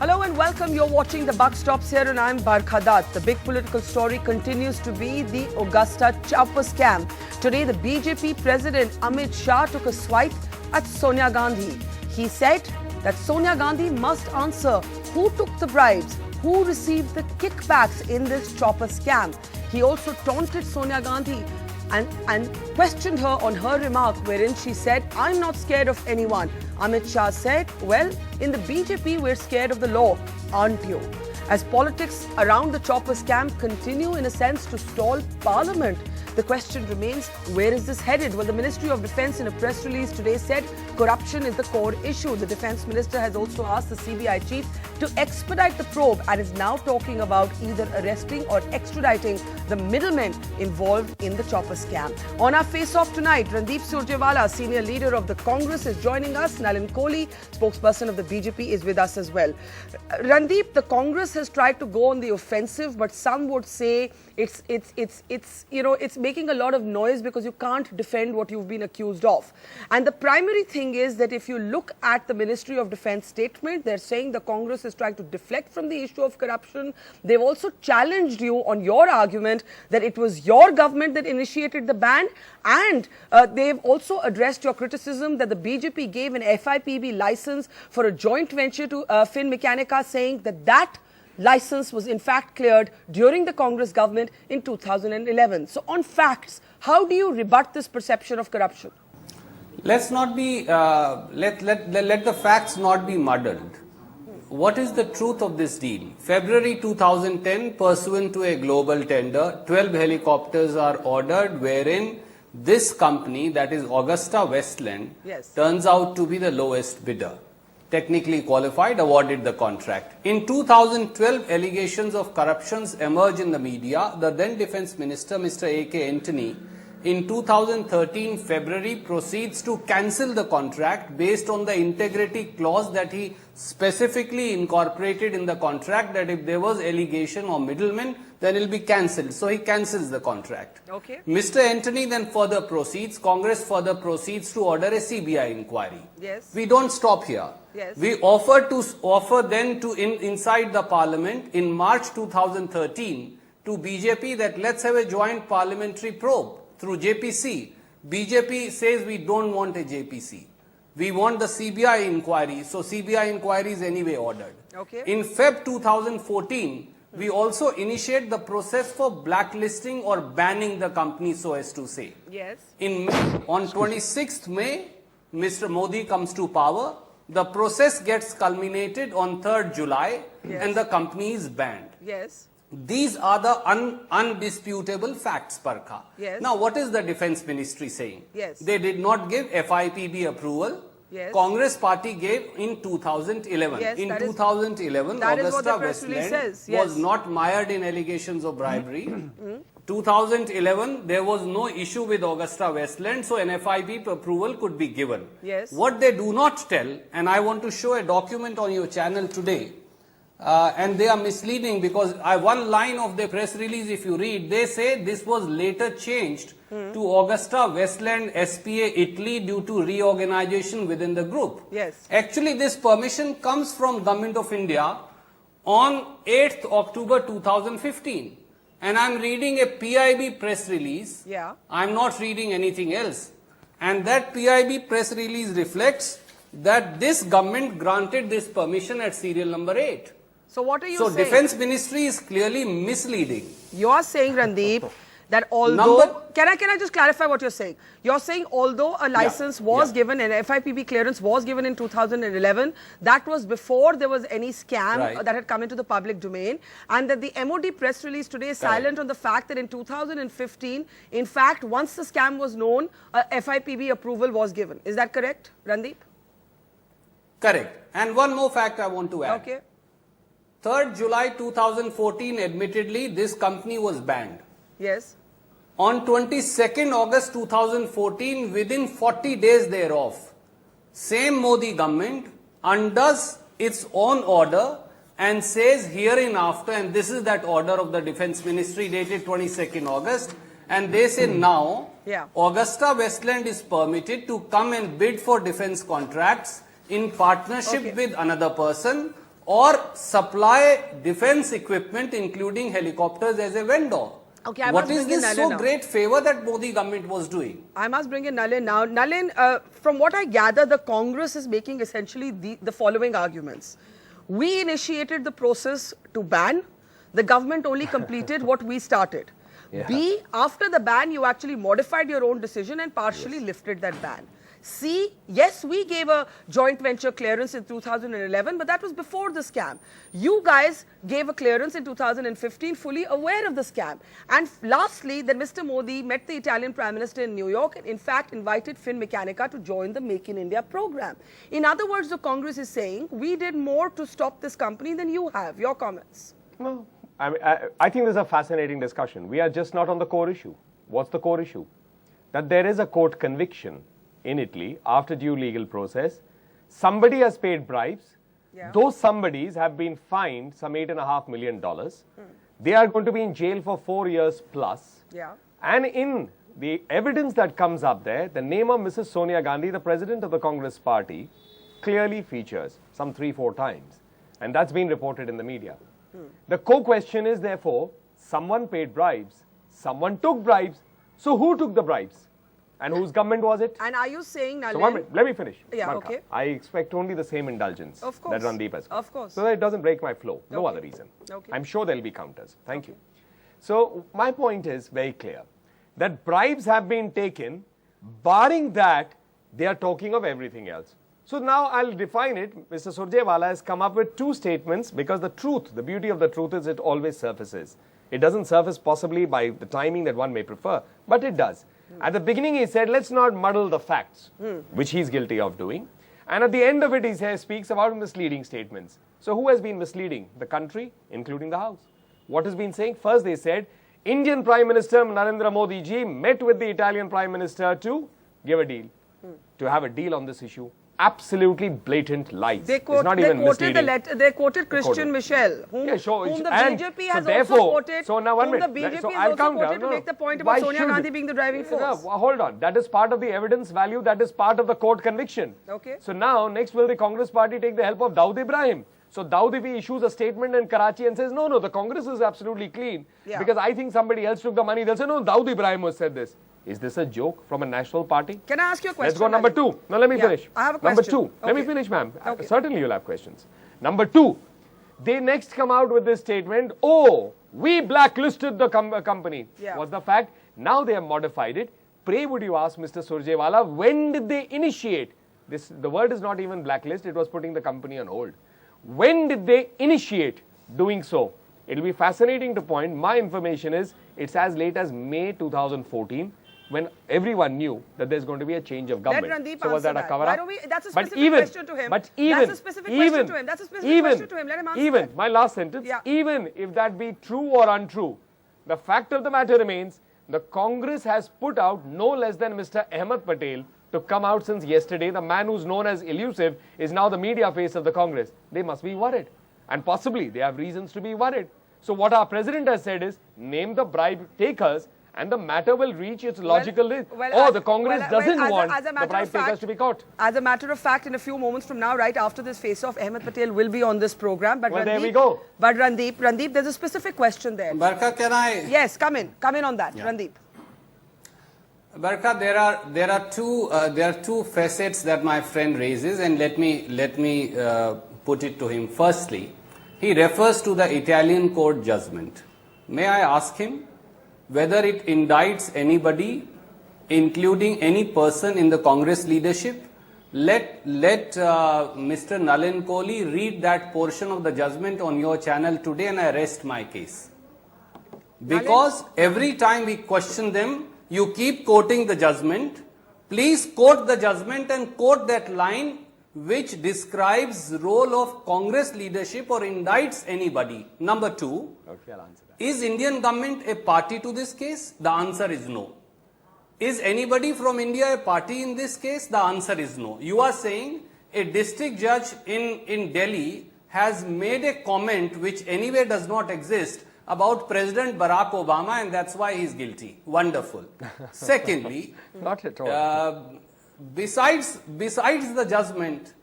Hello and welcome. You're watching The Buck Stops Here and I'm Barkha Dutt. The big political story continues to be the Agusta chopper scam. Today, the BJP President Amit Shah took a swipe at Sonia Gandhi. He said that Sonia Gandhi must answer who took the bribes, who received the kickbacks in this chopper scam. He also taunted Sonia Gandhi and questioned her on her remark wherein she said, "I'm not scared of anyone." Amit Shah said, well, in the BJP, we're scared of the law, aren't you? As politics around the chopper scam continue in a sense to stall Parliament, the question remains, where is this headed? Well, the Ministry of Defence in a press release today said corruption is the core issue. The Defence Minister has also asked the CBI chief to expedite the probe and is now talking about either arresting or extraditing the middlemen involved in the chopper scam. On our face-off tonight, Randeep Surjewala, senior leader of the Congress, is joining us. Nalin Kohli, spokesperson of the BJP, is with us as well. Randeep, the Congress has tried to go on the offensive, but some would say it's making a lot of noise because you can't defend what you've been accused of. And the primary thing is that if you look at the Ministry of Defence statement, they're saying the Congress is trying to deflect from the issue of corruption. They've also challenged you on your argument that it was your government that initiated the ban, and they've also addressed your criticism that the BJP gave an FIPB license for a joint venture to Finmechanica, saying that license was in fact cleared during the Congress government in 2011. So on facts, how do you rebut this perception of corruption? Let's not be, let the facts not be muddled. What is the truth of this deal? February 2010, pursuant to a global tender, 12 helicopters are ordered wherein this company, that is Agusta Westland, turns out to be the lowest bidder. Technically qualified, awarded the contract. In 2012, allegations of corruptions emerge in the media. The then Defence Minister, Mr. A.K. Antony, in 2013 February proceeds to cancel the contract based on the integrity clause that he specifically incorporated in the contract, that if there was allegation or middleman, then it will be cancelled. So he cancels the contract. Okay. Mr. Antony then further proceeds, Congress further proceeds to order a CBI inquiry. Yes. We don't stop here. Yes. We offer then to inside the Parliament in March 2013 to BJP that let's have a joint parliamentary probe through JPC. BJP says we don't want a JPC. We want the CBI inquiry. So CBI inquiry is anyway ordered. Okay. In Feb 2014, we also initiate the process for blacklisting or banning the company, so as to say. Yes. On 26th May, Mr. Modi comes to power. The process gets culminated on 3rd July and the company is banned. Yes. These are the undisputable facts, Barkha. Yes. Now, what is the Defence Ministry saying? Yes. They did not give FIPB approval. Yes. Congress party gave in 2011. Yes, in 2011, Agusta Westland was not mired in allegations of bribery. 2011, there was no issue with Agusta Westland, so an FIB approval could be given. Yes. What they do not tell, and I want to show a document on your channel today, and they are misleading because one line of the press release, if you read, they say this was later changed to Agusta Westland SPA Italy due to reorganization within the group. Yes. Actually, this permission comes from Government of India on 8th October 2015. And I'm reading a PIB press release. Yeah. I'm not reading anything else. And that PIB press release reflects that this government granted this permission at serial number 8. So what are you saying? So Defence Ministry is clearly misleading. You are saying, Randeep, that although... Can I just clarify what you're saying? You're saying although a license was given, an FIPB clearance was given in 2011, that was before there was any scam that had come into the public domain, and that the MOD press release today is silent on the fact that in 2015, in fact, once the scam was known, a FIPB approval was given. Is that correct, Randeep? Correct. And one more fact I want to add. Okay. 3rd July 2014, admittedly, this company was banned. Yes. On 22nd August 2014, within 40 days thereof, same Modi government undoes its own order and says hereinafter, and this is that order of the Defence Ministry dated 22nd August, and they say now Agusta Westland is permitted to come and bid for defence contracts in partnership with another person or supply defense equipment including helicopters as a vendor. Okay, what is this so great favor that Modi government was doing? I must bring in Nalin now. Nalin, from what I gather, the Congress is making essentially the following arguments. We initiated the process to ban. The government only completed what we started. Yeah. B, after the ban, you actually modified your own decision and partially lifted that ban. C, yes, we gave a joint venture clearance in 2011, but that was before the scam. You guys gave a clearance in 2015, fully aware of the scam. And lastly, then Mr. Modi met the Italian Prime Minister in New York and in fact invited Finmeccanica to join the Make in India program. In other words, the Congress is saying, we did more to stop this company than you have. Your comments? Well, I think this is a fascinating discussion. We are just not on the core issue. What's the core issue? That there is a court conviction in Italy after due legal process. Somebody has paid bribes. Yeah. Those somebodies have been fined some $8.5 million. They are going to be in jail for 4 years plus. Yeah. And in the evidence that comes up there, the name of Mrs. Sonia Gandhi, the president of the Congress party, clearly features some 3-4 times. And that's been reported in the media. The core question is, therefore, someone paid bribes, someone took bribes. So who took the bribes? And whose government was it? And are you saying, Nalin? So 1 minute, let me finish. Yeah, Marka, okay. I expect only the same indulgence that Randeep has. Of course. So that it doesn't break my flow. No other reason. Okay. I'm sure there will be counters. Thank you. So my point is very clear. That bribes have been taken. Barring that, they are talking of everything else. So now I'll define it. Mr. Surjewala has come up with 2 statements because the truth, the beauty of the truth is it always surfaces. It doesn't surface possibly by the timing that one may prefer, but it does. At the beginning he said, let's not muddle the facts, which he's guilty of doing. And at the end of it he speaks about misleading statements. So who has been misleading? The country, including the House. What has been saying? First they said, Indian Prime Minister Narendra Modi ji met with the Italian Prime Minister to give a deal, to have a deal on this issue. Absolutely blatant lies. They quoted Christian Michel, whom the BJP has also quoted. So now 1 minute. The BJP has also quoted to make the point about Sonia Gandhi being the driving force. No, hold on. That is part of the evidence value. That is part of the court conviction. Okay. So now, next will the Congress party take the help of Dawood Ibrahim? So Dawood Ibrahim issues a statement in Karachi and says, no, the Congress is absolutely clean. Yeah. Because I think somebody else took the money. They'll say, no, Dawood Ibrahim has said this. Is this a joke from a national party? Can I ask you a question? Let's go number 2. Now let me finish. I have a question. Number 2. Let me finish, ma'am. Okay. Certainly you'll have questions. Number 2. They next come out with this statement, oh, we blacklisted the company. Yeah. What's the fact? Now they have modified it. Pray would you ask Mr. Surjewala, when did they initiate this? The word is not even blacklist. It was putting the company on hold. When did they initiate doing so? It'll be fascinating to point. My information is it's as late as May 2014. When everyone knew that there's going to be a change of government. Let Randeep so was that a cover-up? Why don't we, that's a specific question to him. But even, that's a specific question to him. That's a specific question to him. Let him answer that. My last sentence, even if that be true or untrue, the fact of the matter remains, the Congress has put out no less than Mr. Ahmed Patel to come out since yesterday. The man who's known as elusive is now the media face of the Congress. They must be worried. And possibly they have reasons to be worried. So what our president has said is, name the bribe takers and the matter will reach its logical limit. The Congress doesn't want the bribe takers to be caught. As a matter of fact, in a few moments from now, right after this face-off, Ahmed Patel will be on this program. But there we go. But Randeep, there's a specific question there. Barka, can I? Yes, come in on that, Randeep. Barka, there are two facets that my friend raises, and let me put it to him. Firstly, he refers to the Italian court judgment. May I ask him whether it indicts anybody, including any person in the Congress leadership? Let Mr. Nalin Kohli read that portion of the judgment on your channel today, and I rest my case. Because every time we question them, you keep quoting the judgment. Please quote the judgment and quote that line which describes the role of Congress leadership or indicts anybody. Number 2, I'll answer that. Is Indian government a party to this case? The answer is no. Is anybody from India a party in this case? The answer is no. You are saying a district judge in Delhi has made a comment which anyway does not exist about President Barack Obama, and that's why he's guilty. Wonderful. Secondly, not at all. Besides the judgment,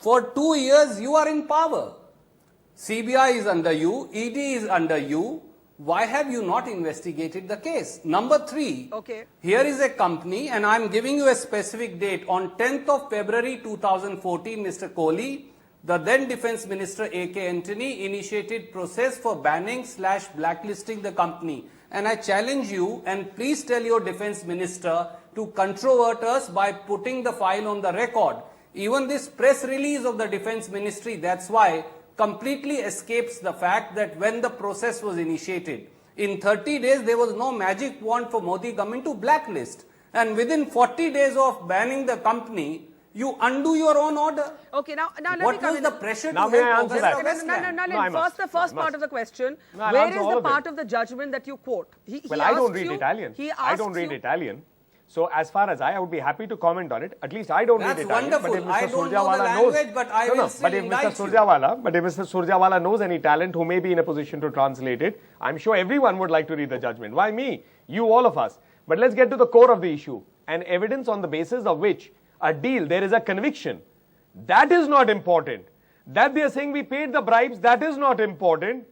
For 2 years, you are in power. CBI is under you, ED is under you. Why have you not investigated the case? Number 3, here is a company, and I am giving you a specific date. On 10th of February 2014, Mr. Kohli, the then Defence Minister A.K. Antony initiated process for banning/blacklisting the company. And I challenge you, and please tell your Defence Minister to controvert us by putting the file on the record. Even this press release of the Defence Ministry, that's why, completely escapes the fact that when the process was initiated, in 30 days there was no magic wand for Modi government to blacklist. And within 40 days of banning the company, you undo your own order. Okay, now let what me come was in. the pressure now to may I help answer that? First, the first part of the question. No, where is the part of the judgment that you quote? Well, I don't read Italian. I don't read Italian. So as far as I would be happy to comment on it. At least I don't read Italian. That's wonderful. I don't know the language, but I will still indict you. But if Mr. Surjewala knows any talent who may be in a position to translate it, I'm sure everyone would like to read the judgment. Why me? You, all of us. But let's get to the core of the issue. And evidence on the basis of which a deal, there is a conviction. That is not important. That they are saying we paid the bribes, that is not important.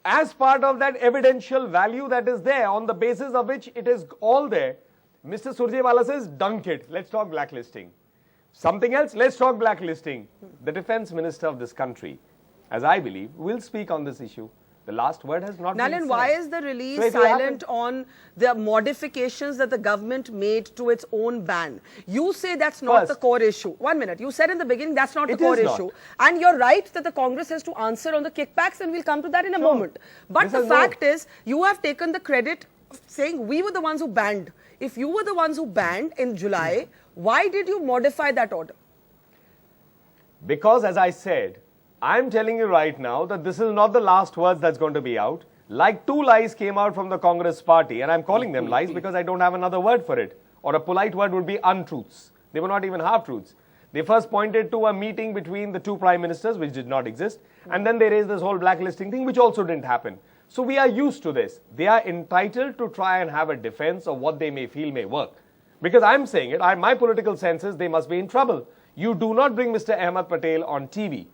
As part of that evidential value that is there, on the basis of which it is all there, Mr. Surjewala says, dunk it. Let's talk blacklisting. Something else, let's talk blacklisting. The defense minister of this country, as I believe, will speak on this issue. The last word has not been said. Nalin, why is the release silent on the modifications that the government made to its own ban? You say that's not the core issue. 1 minute. You said in the beginning that's not the core issue. And you're right that the Congress has to answer on the kickbacks, and we'll come to that in a moment. But the fact is, you have taken the credit saying we were the ones who banned. If you were the ones who banned in July, why did you modify that order? Because, as I said, I'm telling you right now that this is not the last words that's going to be out. Like 2 lies came out from the Congress party, and I'm calling them lies because I don't have another word for it. Or a polite word would be untruths. They were not even half-truths. They first pointed to a meeting between the 2 prime ministers, which did not exist, and then they raised this whole blacklisting thing, which also didn't happen. So we are used to this. They are entitled to try and have a defense of what they may feel may work. Because I'm saying it, my political sense is they must be in trouble. You do not bring Mr. Ahmed Patel on TV.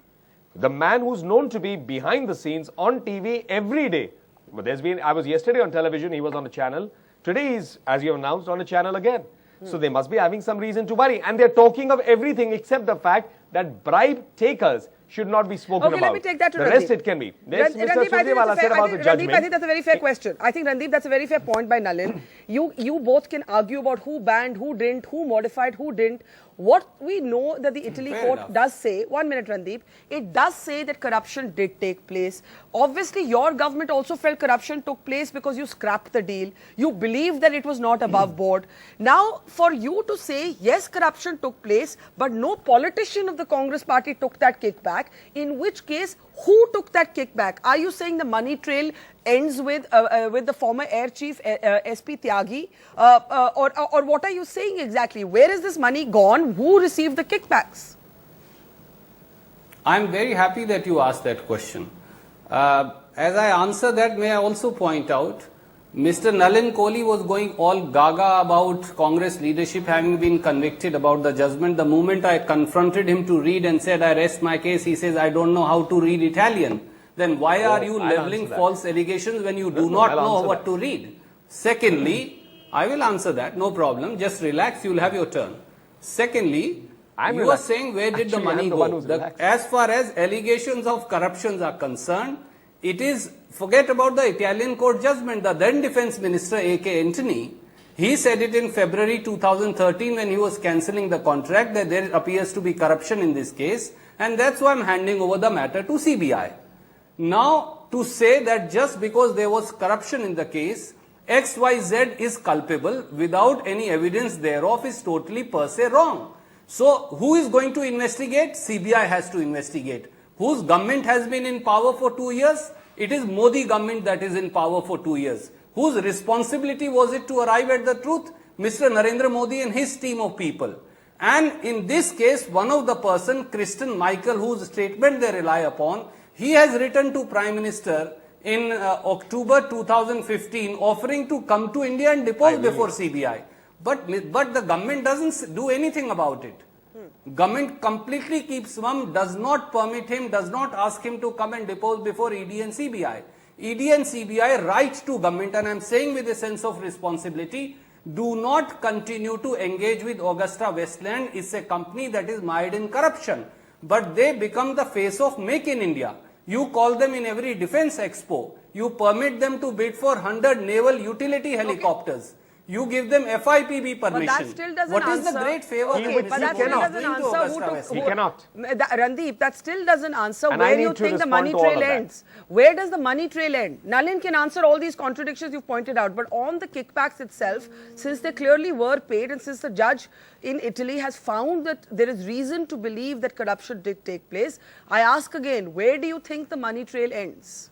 The man who's known to be behind the scenes on TV every day. But I was yesterday on television, he was on a channel. Today he's, as you announced, on a channel again. So they must be having some reason to worry. And they're talking of everything except the fact that bribe takers should not be spoken about. Let me take that to the Randeep. rest it can be. Mr. Surjewala said about the judgment. Randeep, I think that's a very fair question. I think, Randeep, that's a very fair point by Nalin. You both can argue about who banned, who didn't, who modified, who didn't. What we know that the Italy court does say, 1 minute, Randeep, it does say that corruption did take place. Obviously, your government also felt corruption took place because you scrapped the deal. You believed that it was not above board. Now, for you to say, yes, corruption took place, but no politician of the Congress party took that kickback, in which case, who took that kickback? Are you saying the money trail ends with the former Air Chief SP Tyagi, or what are you saying exactly? Where is this money gone? Who received the kickbacks? I'm very happy that you asked that question. As I answer that, may I also point out, Mr. Nalin Kohli was going all gaga about Congress leadership having been convicted about the judgment. The moment I confronted him to read and said, I rest my case, he says, I don't know how to read Italian. Then why are you leveling false allegations when you do not know what to read? Secondly, I will answer that, no problem. Just relax, you will have your turn. Secondly, you are saying where did the money go? As far as allegations of corruptions are concerned, it is, forget about the Italian court judgment, the then Defence Minister A.K. Antony, he said it in February 2013 when he was cancelling the contract that there appears to be corruption in this case, and that's why I'm handing over the matter to CBI. Now, to say that just because there was corruption in the case, XYZ is culpable without any evidence thereof is totally per se wrong. So, who is going to investigate? CBI has to investigate. Whose government has been in power for 2 years? It is Modi government that is in power for 2 years. Whose responsibility was it to arrive at the truth? Mr. Narendra Modi and his team of people. And in this case, one of the person, Kristen Michael, whose statement they rely upon, he has written to Prime Minister in October 2015 offering to come to India and depose before CBI. But the government doesn't do anything about it. Government completely keeps mum, does not permit him, does not ask him to come and depose before ED and CBI. ED and CBI write to government, and I am saying with a sense of responsibility, do not continue to engage with Agusta Westland. It's a company that is mired in corruption. But they become the face of Make in India. You call them in every defense expo. You permit them to bid for 100 naval utility helicopters. You give them FIPB permission. But that still doesn't What answer. is the great favor? Okay, but that still doesn't answer He cannot. Randeep, that still doesn't answer And I where need you to think the respond money to all trail of that. ends. Where does the money trail end? Nalin can answer all these contradictions you've pointed out, but on the kickbacks itself, since they clearly were paid and since the judge in Italy has found that there is reason to believe that corruption did take place, I ask again, where do you think the money trail ends?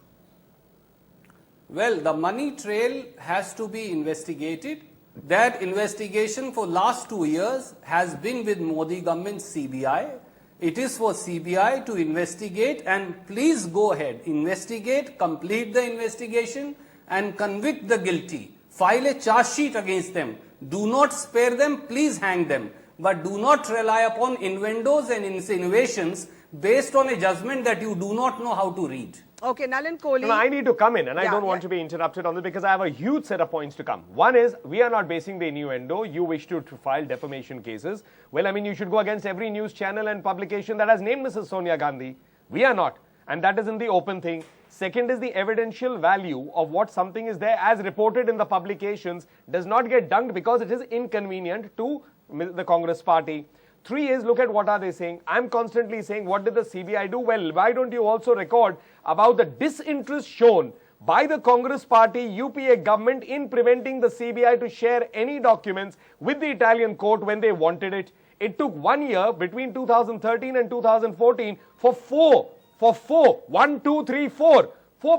Well, the money trail has to be investigated. That investigation for last 2 years has been with Modi government CBI. It is for CBI to investigate, and please go ahead, investigate, complete the investigation and convict the guilty. File a charge sheet against them. Do not spare them, please hang them. But do not rely upon innuendos and insinuations based on a judgment that you do not know how to read. Okay, Nalin Kohli. No, I need to come in, and I don't want to be interrupted on this because I have a huge set of points to come. One is, we are not basing the innuendo. You wish to file defamation cases. Well, I mean, you should go against every news channel and publication that has named Mrs. Sonia Gandhi. We are not. And that is in the open thing. Second is the evidential value of what something is there as reported in the publications does not get dunked because it is inconvenient to the Congress party. 3 is, look at what are they saying. I'm constantly saying, what did the CBI do? Well, why don't you also record about the disinterest shown by the Congress party, UPA government in preventing the CBI to share any documents with the Italian court when they wanted it. It took 1 year between 2013 and 2014 for four, 4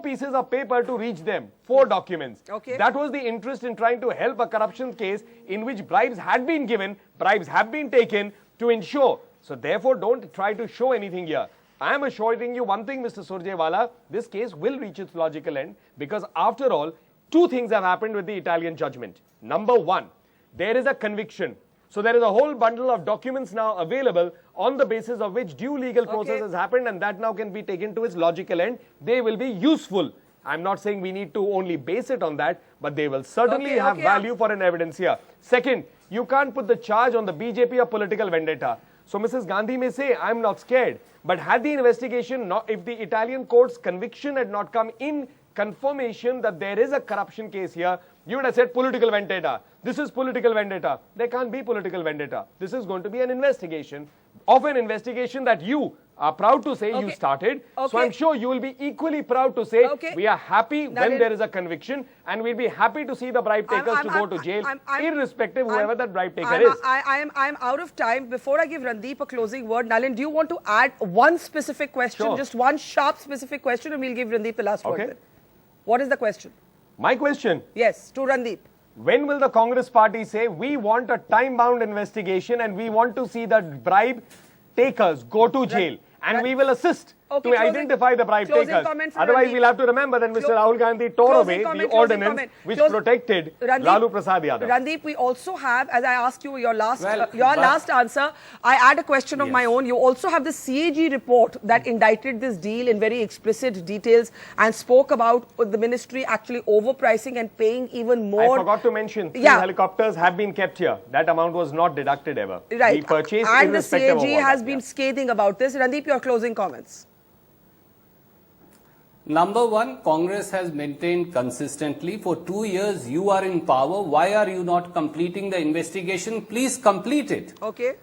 pieces of paper to reach them, 4 documents. Okay. That was the interest in trying to help a corruption case in which bribes had been given, bribes have been taken to ensure. So therefore, don't try to show anything here. I am assuring you one thing, Mr. Surjewala, this case will reach its logical end because after all, 2 things have happened with the Italian judgment. Number 1, there is a conviction. So there is a whole bundle of documents now available on the basis of which due legal process has happened, and that now can be taken to its logical end. They will be useful. I'm not saying we need to only base it on that, but they will certainly have value for an evidence here. Second, you can't put the charge on the BJP of political vendetta. So Mrs. Gandhi may say, I'm not scared. But had the investigation, if the Italian court's conviction had not come in confirmation that there is a corruption case here, you would have said political vendetta. This is political vendetta. There can't be political vendetta. This is going to be an investigation of an investigation that you are proud to say you started. So I'm sure you will be equally proud to say we are happy when there is a conviction, and we'll be happy to see the bribe takers to go to jail, irrespective whoever that bribe taker is. I'm out of time. Before I give Randeep a closing word, Nalin, do you want to add one specific question, just one sharp specific question, and we'll give Randeep the last word then. What is the question? My question? Yes, to Randeep. When will the Congress party say, we want a time-bound investigation and we want to see that bribe takers go to jail and we will assist to identify the bribe takers? Otherwise, we'll have to remember that Mr. Rahul Gandhi tore away the ordinance which protected Lalu Prasad Yadav. Randeep, we also have, as I asked you your last answer, I add a question of my own. You also have the CAG report that indicted this deal in very explicit details and spoke about the ministry actually overpricing and paying even more. I forgot to mention, 3 helicopters have been kept here. That amount was not deducted ever. Right. We purchased and the irrespective CAG of has been scathing about this. Randeep, your closing comments. Number 1, Congress has maintained consistently for 2 years you are in power. Why are you not completing the investigation? Please complete it.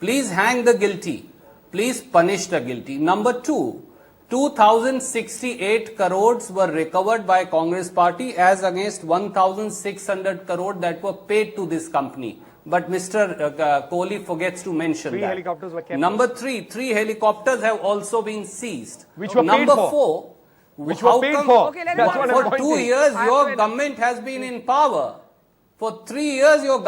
Please hang the guilty. Please punish the guilty. Number 2, 2,068 crores were recovered by Congress party as against 1,600 crore that were paid to this company. But Mr. Kohli forgets to mention 3 that. helicopters were kept. Number 3, 3 helicopters have also been seized. Which were paid Number for. 4, which were paid for. That's what for 2 years your government has been in power. For 3 years your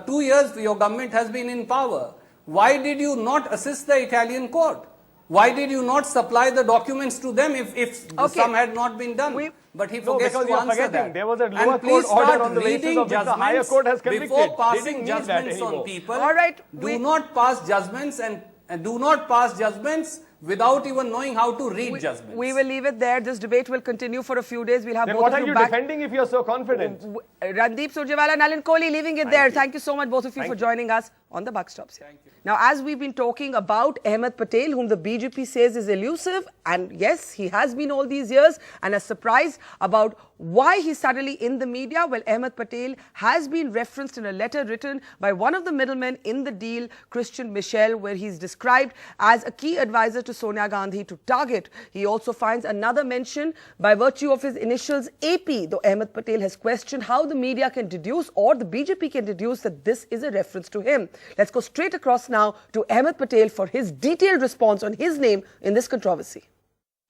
2 years your government has been in power. Why did you not assist the Italian court? Why did you not supply the documents to them if some had not been done? But he forgets to answer that. There was a And lower please court order start on the basis reading of which the higher judgments court has convicted. before They passing didn't need that judgments on anymore. people. All right, Do not pass judgments and do not pass judgments without even knowing how to read judgments. We will leave it there. This debate will continue for a few days. We'll have Then both what of are you you back. defending if you're so confident? Randeep Surjewala and Nalin Kohli, leaving it there. Thank you so much, both of you, for joining us on the Buck Stops here. Now, as we've been talking about Ahmed Patel, whom the BJP says is elusive, and yes, he has been all these years, and a surprise about why he's suddenly in the media. Well, Ahmed Patel has been referenced in a letter written by one of the middlemen in the deal, Christian Michel, where he's described as a key advisor to Sonia Gandhi to target. He also finds another mention by virtue of his initials AP, though Ahmed Patel has questioned how the media can deduce, or the BJP can deduce, that this is a reference to him. Let's go straight across now to Ahmed Patel for his detailed response on his name in this controversy.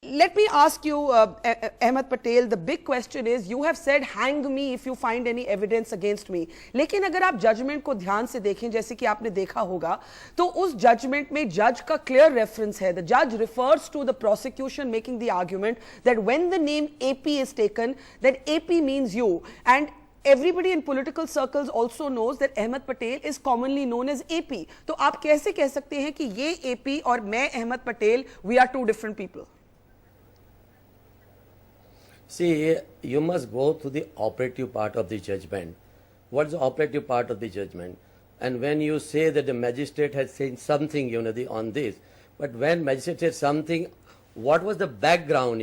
Let me ask you, Ahmed Patel, the big question is, you have said hang me if you find any evidence against me. लेकिन अगर आप judgement को ध्यान से देखें, जैसे कि आपने देखा होगा, तो उस जजमेंट में जज का क्लियर रेफरेंस है. The judge refers to the prosecution making the argument that when the name AP is taken, that AP means you. And everybody in political circles also knows that Ahmed Patel is commonly known as AP. तो आप कैसे कह सकते हैं कि ये AP और मैं Ahmed Patel, we are two different people? See, you must go to the operative part of the judgment. What is the operative part of the judgment? And when you say that the magistrate has said something, on this, but when magistrate said something, what was the background,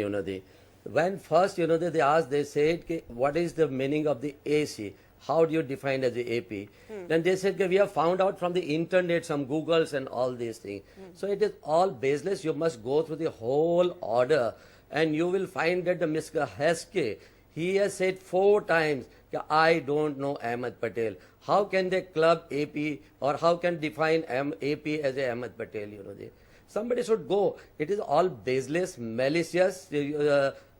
when first, they asked, they said, what is the meaning of the AC? How do you define as the AP? Then they said, we have found out from the internet, some Googles and all these things. So it is all baseless. You must go through the whole order. And you will find that the Mr. Heske, he has said 4 times, I don't know Ahmed Patel. How can they club AP or how can define AP as a Ahmed Patel? Somebody should go. It is all baseless, malicious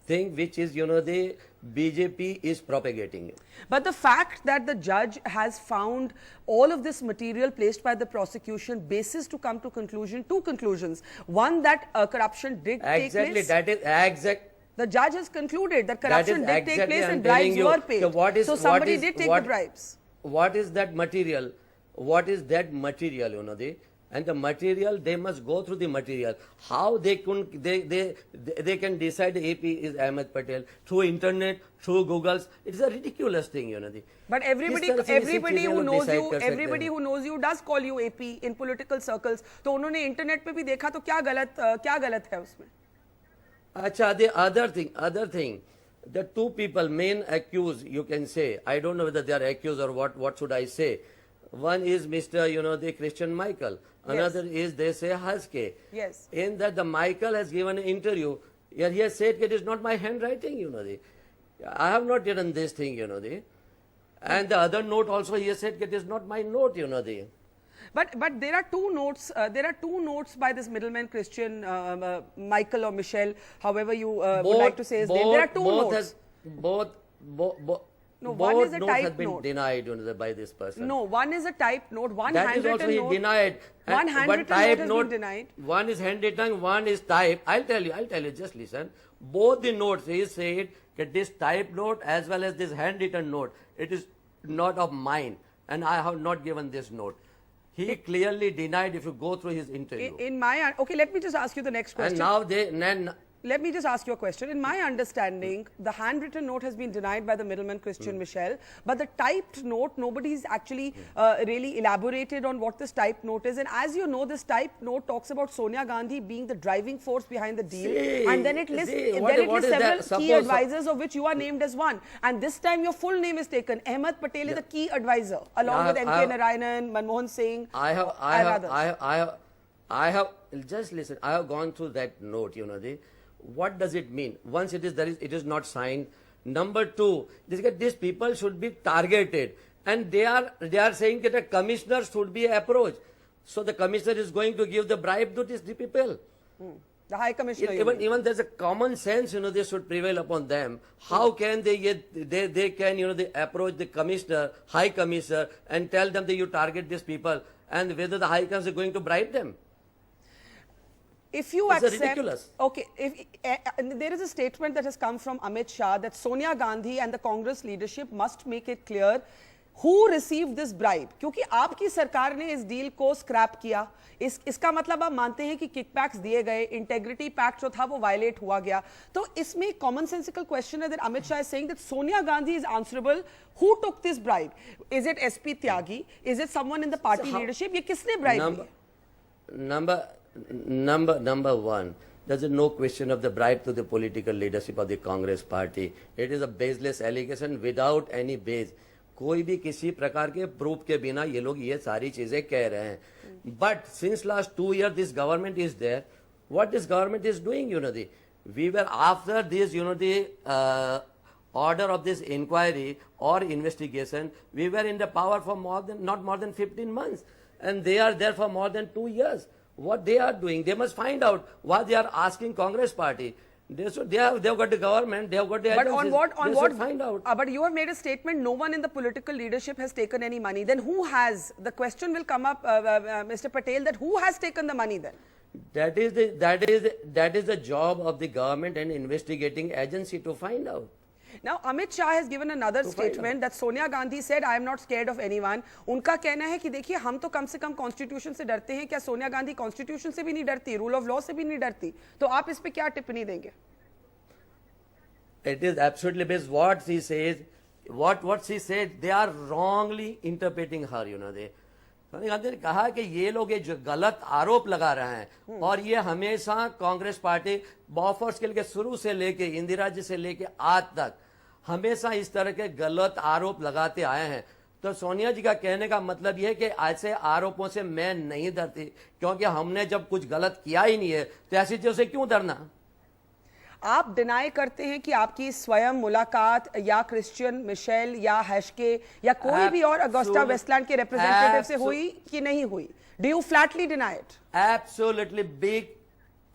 thing which is, the BJP is propagating. But the fact that the judge has found all of this material placed by the prosecution basis to come to two conclusions. One, that corruption did take place. Exactly, that is exact. The judge has concluded that corruption did take place and telling bribes you, were paid. So somebody did take the bribes. What is that material? What is that material, And the material, they must go through the material. How they can decide AP is Ahmed Patel through internet, through Googles. It's a ridiculous thing, But everybody who knows you does call you AP in political circles. तो उन्होंने internet पे भी देखा तो क्या गलत है उसमें? Acha, the other thing, the 2 people main accused, you can say, I don't know whether they are accused or what should I say. One is Mr. The Christian Michael. Another is, they say, Haske. Yes. In that the Michael has given an interview. He has said it is not my handwriting, I have not written this thing, And the other note also he has said it is not my note, But there are 2 notes. There are 2 notes by this middleman Christian Michael or Michel, however you would like to say his name. There are 2 notes. No, one is a notes typed has been note. denied by this person. No, one is a typed note. One that handwritten is also note. Denied. One handwritten note has been denied. One is handwritten, one is typed. I'll tell you, just listen. Both the notes, he said that this typed note as well as this handwritten note, it is not of mine. And I have not given this note. He clearly denied if you go through his interview. Okay, let me just ask you the next question. And now let me just ask you a question. In my understanding, the handwritten note has been denied by the middleman Christian Michel, but the typed note, nobody's actually really elaborated on what this typed note is. And as you know, this typed note talks about Sonia Gandhi being the driving force behind the deal. And then it lists, several key advisors, of which you are named as one. And this time your full name is taken. Ahmed Patel is a key advisor, along with M.K. Narayanan, Manmohan Singh. I have just listen. I have gone through that note. What does it mean? Once it is not signed. Number 2, these people should be targeted, and they are saying that a commissioner should be approached. So the commissioner is going to give the bribe to these people. The High Commissioner. Even there's a common sense, they should prevail upon them. How can they they approach the commissioner, High Commissioner, and tell them that you target these people, and whether the High Commissioner is going to bribe them? If you It's accept, ridiculous. okay, there is a statement that has come from Amit Shah that Sonia Gandhi and the Congress leadership must make it clear who received this bribe. क्योंकि आपकी सरकार ने इस deal को scrap किया, इसका मतलब आप मानते हैं कि किकबैक्स दिए गए, इंटेग्रिटी पैक्ट जो था वो वायलेट हुआ गया. तो इसमें कॉमन सेंसिकल क्वेश्चन है that Amit Shah is saying that Sonia Gandhi is answerable. Who took this bribe? Is it SP Tyagi? Is it someone in the party leadership? ये किसने bribe the? Number one, there's no question of the bribe to the political leadership of the Congress party. It is a baseless allegation without any base. कोई भी किसी प्रकार के proof के बिना ये लोग ये सारी चीजें कह रहे हैं. But since last 2 years this government is there, what this government is doing, we were after this, the order of this inquiry or investigation, we were in the power for not more than 15 months, and they are there for more than 2 years. What they are doing, they must find out what they are asking Congress party. They have got the government, they have got the But agencies. on what? Find out. But you have made a statement, no one in the political leadership has taken any money. Then who has? The question will come up, Mr. Patel, that who has taken the money then? That is the job of the government and investigating agency to find out. Now, Amit Shah has given another statement that Sonia Gandhi said, I am not scared of anyone. उनका कहना है कि देखिए हम तो कम से कम constitution से डरते हैं, क्या सोनिया गांधी कॉन्स्टिट्यूशन से भी नहीं डरती, रूल ऑफ लॉ से भी नहीं डरती? तो आप इस पे क्या टिप्पणी देंगे? It is absolutely based what she says, what she said, they are wrongly interpreting her, they. Sonia Gandhi ने कहा कि ये लोग ये जो गलत आरोप लगा रहे हैं और ये हमेशा कांग्रेस पार्टी बॉफर्स के लिए शुरू से लेके इंदिरा जी से लेके आज तक हमेशा इस तरह के गलत आरोप लगाते आए हैं. तो सोनिया जी का कहने का मतलब यह है कि ऐसे आरोपों से मैं नहीं डरती, क्योंकि हमने जब कुछ गलत किया ही नहीं है तो ऐसी चीजों से क्यों डरना. आप डिनाई करते हैं कि आपकी स्वयं मुलाकात या क्रिश्चियन मिशेल या हैशके या कोई भी और अगस्टा वेस्टलैंड के रिप्रेजेंटेटिव से हुई कि नहीं हुई? Do you Flatley deny it?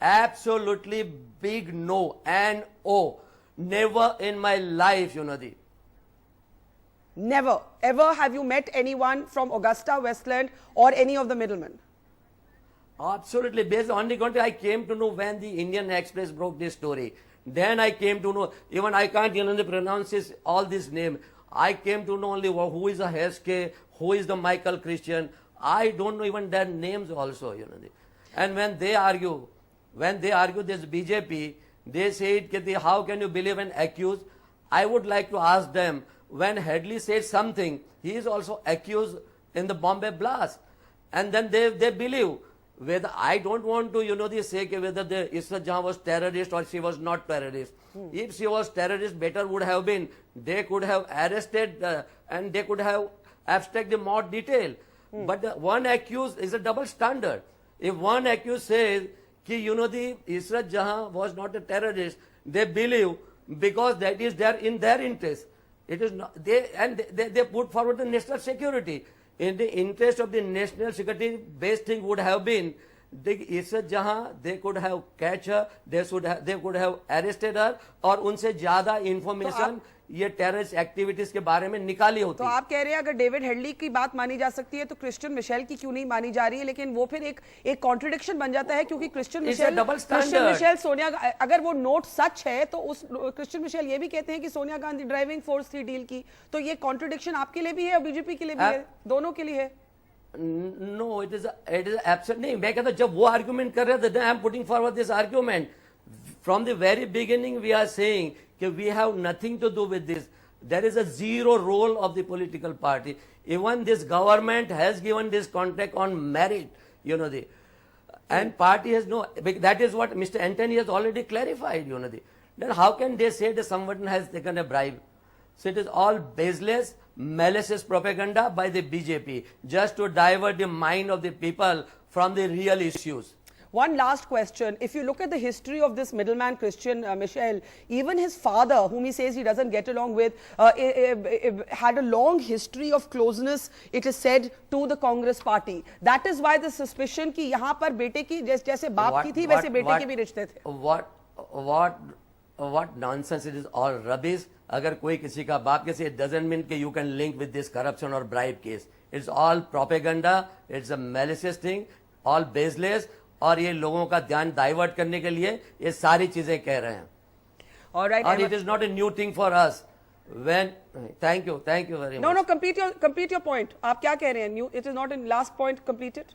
Absolutely big no, N-O. Never in my life, Never, ever have you met anyone from Augusta, Westland or any of the middlemen? Absolutely. Based on the country, I came to know when the Indian Express broke this story. Then I came to know, even I can't pronounce all this name. I came to know only who is a Heske, who is the Michael Christian. I don't know even their names also, And when they argue this BJP, they say, how can you believe an accused? I would like to ask them, when Headley said something, he is also accused in the Bombay blast. And then they believe. Whether I don't want to, they say whether the Isra Jahan was terrorist or she was not terrorist. If she was terrorist, better would have been, they could have arrested and they could have abstracted more detail. But the one accused is a double standard. If one accused says, the Isra Jahan was not a terrorist, they believe because that is there in their interest. It is not, they put forward the national security. In the interest of the national security, best thing would have been the Isra Jahan, they could have catch her, they could have arrested her, और उनसे ज्यादा information ये terrorist activities के बारे में निकाली होती. तो आप कह रहे हैं अगर डेविड हेडली की बात मानी जा सकती है तो क्रिश्चियन मिशेल की क्यों नहीं मानी जा रही है? लेकिन वो फिर एक कॉन्ट्रडिक्शन बन जाता है, क्योंकि क्रिश्चियन मिशेल सोनिया, अगर वो नोट सच है तो उस क्रिश्चियन मिशेल ये भी कहते हैं कि सोनिया गांधी ड्राइविंग फोर्स थी डील की. तो ये कॉन्ट्रडिक्शन आपके लिए भी है और बीजेपी के लिए भी है, दोनों के लिए है. No, it is absolutely. मैं कहता जब वो आर्ग्यूमेंट कर रहे थे, I am putting forward this argument. From the very beginning, we are saying that we have nothing to do with this. There is a zero role of the political party. Even this government has given this contract on merit, and party has no. That is what Mr. Antony has already clarified, Then how can they say that someone has taken a bribe? So it is all baseless, malicious propaganda by the BJP, just to divert the mind of the people from the real issues. One last question. If you look at the history of this middleman Christian Michel, even his father, whom he says he doesn't get along with, had a long history of closeness, it is said, to the Congress party. That is why the suspicion कि यहाँ पर बेटे की जैसे बाप की थी वैसे बेटे के भी रिश्ते थे. What nonsense! It is all rubbish. अगर कोई किसी का बाप के से, it doesn't mean that you can link with this corruption or bribe case. It's all propaganda. It's a malicious thing, all baseless. और ये लोगों का ध्यान डाइवर्ट करने के लिए ये सारी चीजें कह रहे हैं. All right. And it is not a new thing for us. Thank you very much. No, complete your point. आप क्या कह रहे हैं? New, it is not in last point completed.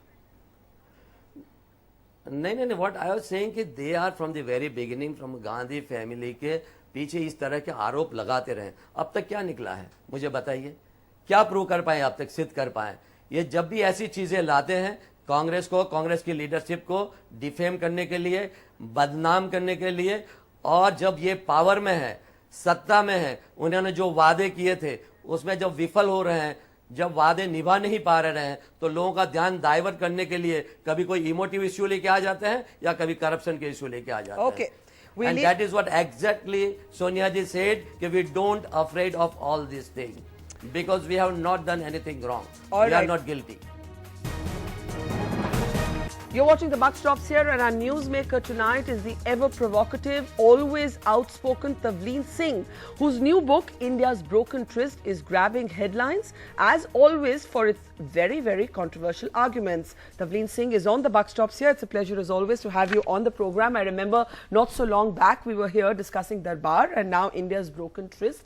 नहीं, what I was saying कि they are from the very beginning from Gandhi family के पीछे इस तरह के आरोप लगाते रहे. अब तक क्या निकला है मुझे बताइए, क्या प्रूव कर पाए, अब तक सिद्ध कर पाए? ये जब भी ऐसी चीजें लाते हैं कांग्रेस को, कांग्रेस की लीडरशिप को डिफेम करने के लिए, बदनाम करने के लिए, और जब ये पावर में है, सत्ता में है, उन्होंने जो वादे किए थे उसमें जब विफल हो रहे हैं, जब वादे निभा नहीं पा रहे हैं, तो लोगों का ध्यान डाइवर्ट करने के लिए कभी कोई इमोटिव इश्यू लेके आ जाते हैं या कभी करप्शन के इश्यू लेके आ जाते हैं. And that is what exactly Sonia ji said, that we don't afraid of all these things because we have not done anything wrong. We are not guilty. You're watching the Buck Stops here, and our newsmaker tonight is the ever provocative, always outspoken Tavleen Singh, whose new book, India's Broken Tryst, is grabbing headlines, as always, for its very, very controversial arguments. Tavleen Singh is on the Buck Stops here. It's a pleasure, as always, to have you on the program. I remember not so long back, we were here discussing Darbar, and now India's Broken Tryst.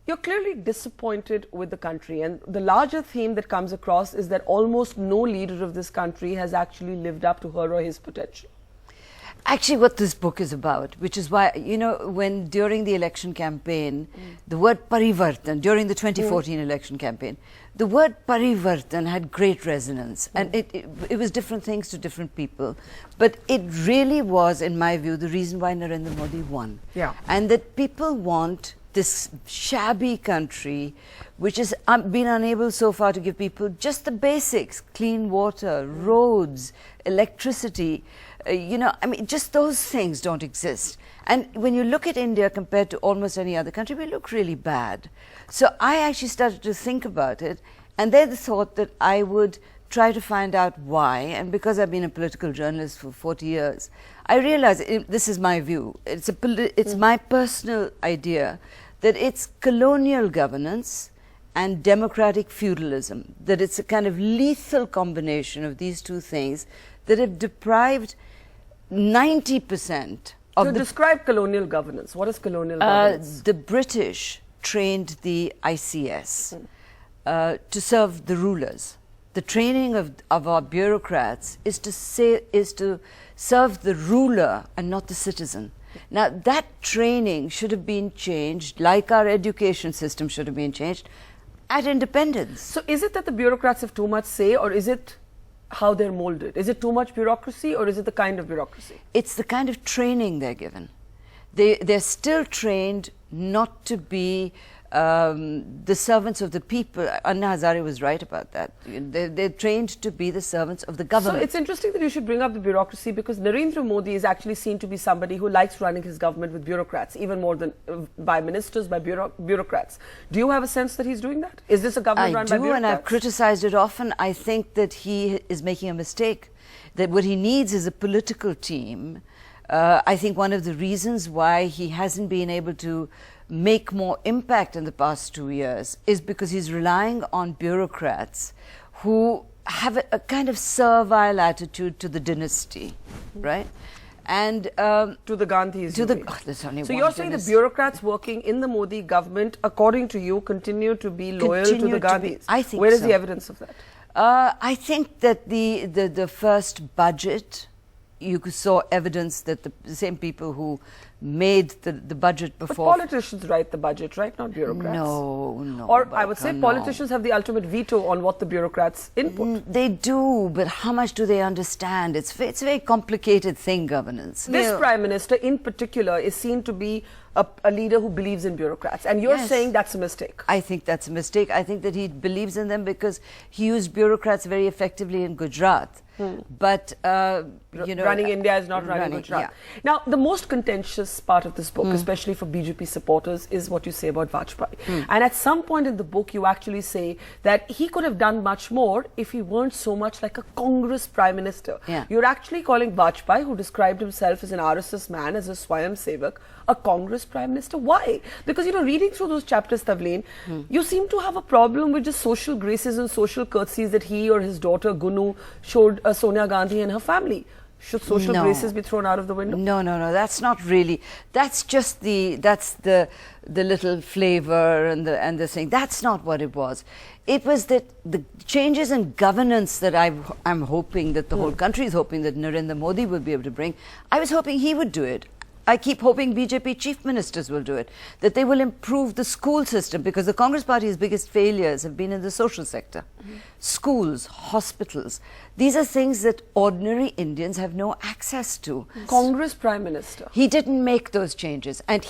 You're clearly disappointed with the country, and the larger theme that comes across is that almost no leader of this country has actually lived up to her or his potential. Actually, what this book is about, which is why, you know, when during the election campaign, the word parivartan, during the 2014 election campaign, the word parivartan had great resonance, and it was different things to different people. But it really was, in my view, the reason why Narendra Modi won. Yeah. And that people want this shabby country, which has been unable so far to give people just the basics, clean water, roads, electricity, you know, I mean, just those things don't exist. And when you look at India compared to almost any other country, we look really bad. So I actually started to think about it, and then the thought that I would try to find out why. And because I've been a political journalist for 40 years, I realized this is my view. It's my personal idea that it's colonial governance and democratic feudalism, that it's a kind of lethal combination of these two things that have deprived 90% of So describe colonial governance. What is colonial governance? The British trained the ICS to serve the rulers. The training of our bureaucrats is to serve the ruler and not the citizen. Now, that training should have been changed, like our education system should have been changed, at independence. So is it that the bureaucrats have too much say, or is it how they're molded? Is it too much bureaucracy, or is it the kind of bureaucracy? It's the kind of training they're given. They're still trained not to be the servants of the people. Anna Hazare was right about that. They're trained to be the servants of the government. So it's interesting that you should bring up the bureaucracy, because Narendra Modi is actually seen to be somebody who likes running his government with bureaucrats, even more than by ministers, by bureaucrats. Do you have a sense that he's doing that? Is this a government run by bureaucrats? I do, and I've criticized it often. I think that he is making a mistake, that what he needs is a political team. I think one of the reasons why he hasn't been able to make more impact in the past 2 years is because he's relying on bureaucrats who have a kind of servile attitude to the dynasty, right? And to the Gandhis. There's only so one you're saying the bureaucrats working in the Modi government, according to you, continue to be loyal to the Gandhis? I think Where is so. the evidence of that? I think that the first budget, you saw evidence that the same people who made the budget before. But politicians write the budget, right? Not bureaucrats. No. Or I would say politicians have the ultimate veto on what the bureaucrats input. They do, but how much do they understand? It's a very complicated thing, governance. This Prime Minister in particular is seen to be a leader who believes in bureaucrats, and you're saying that's a mistake. I think that's a mistake. I think that he believes in them because he used bureaucrats very effectively in Gujarat. But, you know... Running India is not running Gujarat. Yeah. Now, the most contentious part of this book, especially for BJP supporters, is what you say about Vajpayee. And at some point in the book, you actually say that he could have done much more if he weren't so much like a Congress Prime Minister. Yeah. You're actually calling Vajpayee, who described himself as an RSS man, as a Swayam Sevak, a Congress Prime Minister. Why? Because, you know, reading through those chapters, Tavleen, you seem to have a problem with just social graces and social courtesies that he or his daughter Gunu showed Sonia Gandhi and her family. Should social No. graces be thrown out of the window? No, no, no. That's not really. That's just the little flavor and the thing. That's not what it was. It was that the changes in governance that I'm hoping that the whole country is hoping that Narendra Modi will be able to bring. I was hoping he would do it. I keep hoping BJP chief ministers will do it, that they will improve the school system, because the Congress Party's biggest failures have been in the social sector. Schools, hospitals, these are things that ordinary Indians have no access to. Congress Prime Minister. He didn't make those changes. And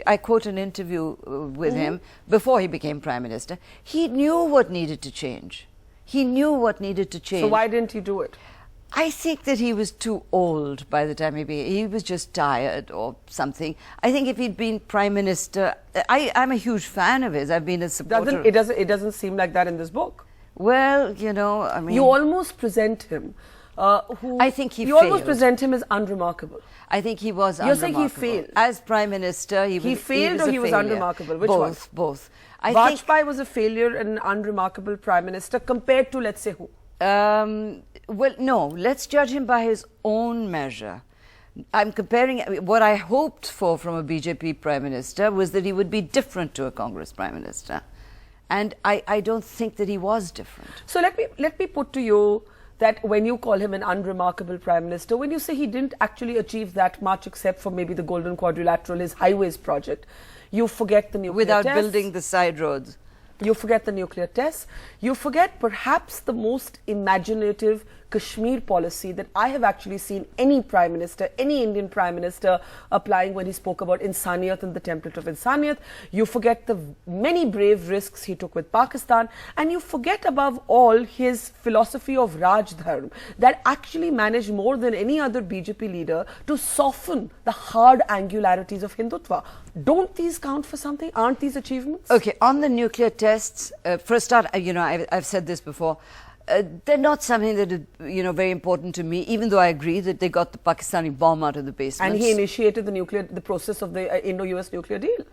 I quote an interview with him before he became Prime Minister, he knew what needed to change. He knew what needed to change. So why didn't he do it? I think that he was too old by the time he was just tired or something. I think if he'd been Prime Minister, I'm a huge fan of his. I've been a supporter. It doesn't seem like that in this book. Well, you know, I mean... You almost present him... I think he You failed. almost present him as unremarkable. I think he was You're saying unremarkable. he failed? As Prime Minister, he failed was or he was failure. unremarkable? Which both, one? Both. I Vajpayee think, was a failure and an unremarkable Prime Minister compared to, let's say, who? well, no, let's judge him by his own measure. I'm comparing what I hoped for from a BJP Prime Minister was that he would be different to a Congress Prime Minister. And I don't think that he was different. So let me put to you that when you call him an unremarkable Prime Minister, when you say he didn't actually achieve that much except for maybe the Golden Quadrilateral, his highways project, you forget the nuclear Without tests. building the side roads. You forget the nuclear tests. You forget perhaps the most imaginative Kashmir policy that I have actually seen any Prime Minister, any Indian Prime Minister applying when he spoke about Insaniyat and the template of Insaniyat. You forget the many brave risks he took with Pakistan. And you forget above all his philosophy of Raj Dharm that actually managed more than any other BJP leader to soften the hard angularities of Hindutva. Don't these count for something? Aren't these achievements? Okay, on the nuclear tests, for a start, you know, I've said this before, they're not something that is, you know, very important to me, even though I agree that they got the Pakistani bomb out of the basement. And he initiated the process of the Indo-US nuclear deal.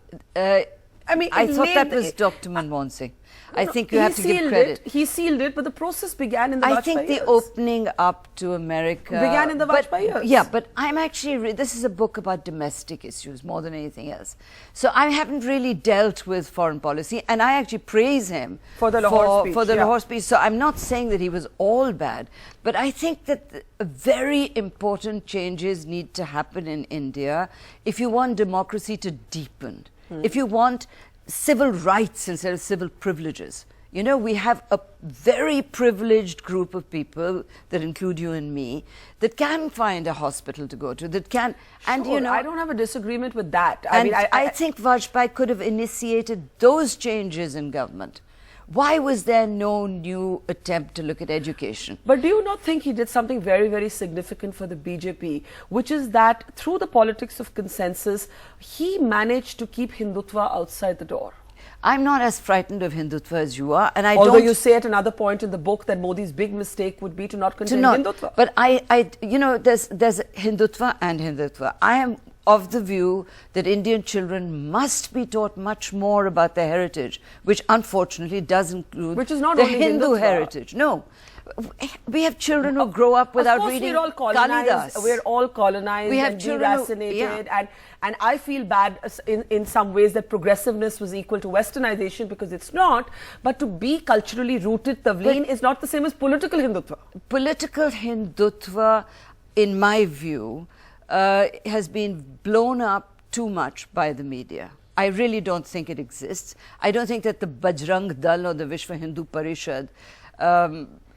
I mean, I thought that was Dr. Manmohan Singh. I think you have to give credit. He sealed it, but the process began in the Vajpayee I think the years. opening up to America began in the Vajpayee years. Yeah, but I'm actually this is a book about domestic issues more than anything else. So I haven't really dealt with foreign policy, and I actually praise him for the Lahore speech. For the Lahore speech. So I'm not saying that he was all bad, but I think that very important changes need to happen in India if you want democracy to deepen. If you want civil rights instead of civil privileges. You know, we have a very privileged group of people that include you and me that can find a hospital to go to, that can, and Sure, you know, I don't have a disagreement with that. I think Vajpayee could have initiated those changes in government. Why was there no new attempt to look at education? But do you not think he did something very, very significant for the BJP, which is that through the politics of consensus, he managed to keep Hindutva outside the door? I'm not as frightened of Hindutva as you are, and Although you say at another point in the book that Modi's big mistake would be to not contain Hindutva. But you know, there's Hindutva and Hindutva. I am of the view that Indian children must be taught much more about their heritage, which unfortunately does include Which is not the only Hindu Hindutva. heritage. No. We have children who grow up without reading we're all colonized. Kalidas. We're all colonized We have and children who- deracinated, and I feel bad in some ways that progressiveness was equal to westernization, because it's not. But to be culturally rooted Tavleen is not the same as political Hindutva. Political Hindutva, in my view, has been blown up too much by the media. I really don't think it exists. I don't think that the Bajrang Dal or the Vishwa Hindu Parishad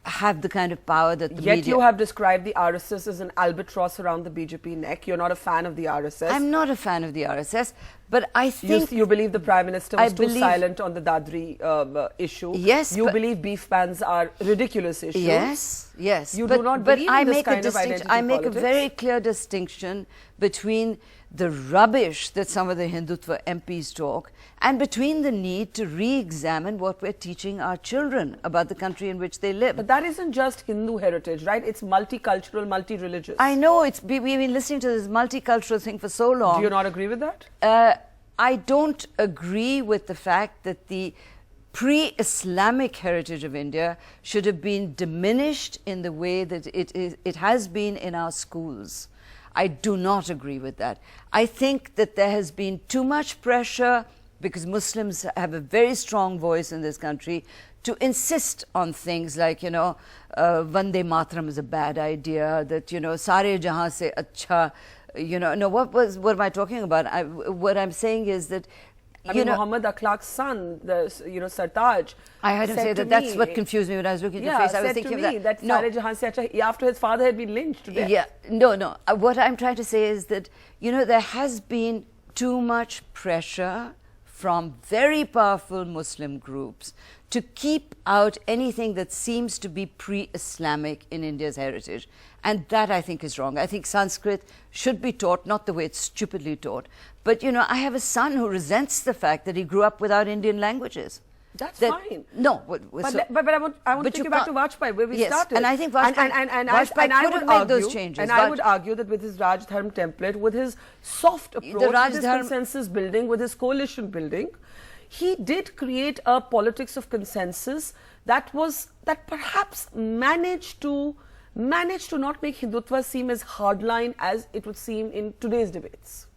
have the kind of power that the Yet media... you have described the RSS as an albatross around the BJP neck. You're not a fan of the RSS. I'm not a fan of the RSS, but I think... You believe the Prime Minister was too believe- silent on the Dadri issue. Yes, You but- believe beef bans are a ridiculous issue. Yes, yes. You but, do not but believe I in this make kind a of identity I make politics? a very clear distinction between the rubbish that some of the Hindutva MPs talk and between the need to re-examine what we're teaching our children about the country in which they live. But that isn't just Hindu heritage, right? It's multicultural, multi-religious. I know, we've been listening to this multicultural thing for so long. Do you not agree with that? I don't agree with the fact that the pre-Islamic heritage of India should have been diminished in the way that it has been in our schools. I do not agree with that. I think that there has been too much pressure, because Muslims have a very strong voice in this country, to insist on things like, Vande Mataram is a bad idea, that, Sare Jahan se acha, no, what am I talking about? What I'm saying is that, Muhammad Akhlaq's son, Sartaj, I had him say that. That's what confused me when I was looking at your face. I was thinking of that. Sare Jahan se acha, after his father had been lynched to death. Yeah, no. What I'm trying to say is that, there has been too much pressure from very powerful Muslim groups to keep out anything that seems to be pre-Islamic in India's heritage. And that, I think, is wrong. I think Sanskrit should be taught, not the way it's stupidly taught. But, I have a son who resents the fact that he grew up without Indian languages. That's fine. No, but I want to take you back to Vajpayee, where we started. And I think Vajpayee could have made those changes. And I would argue that with his Raj Dharm template, with his soft approach, with his consensus building, with his coalition building, he did create a politics of consensus that perhaps managed to not make Hindutva seem as hardline as it would seem in today's debates.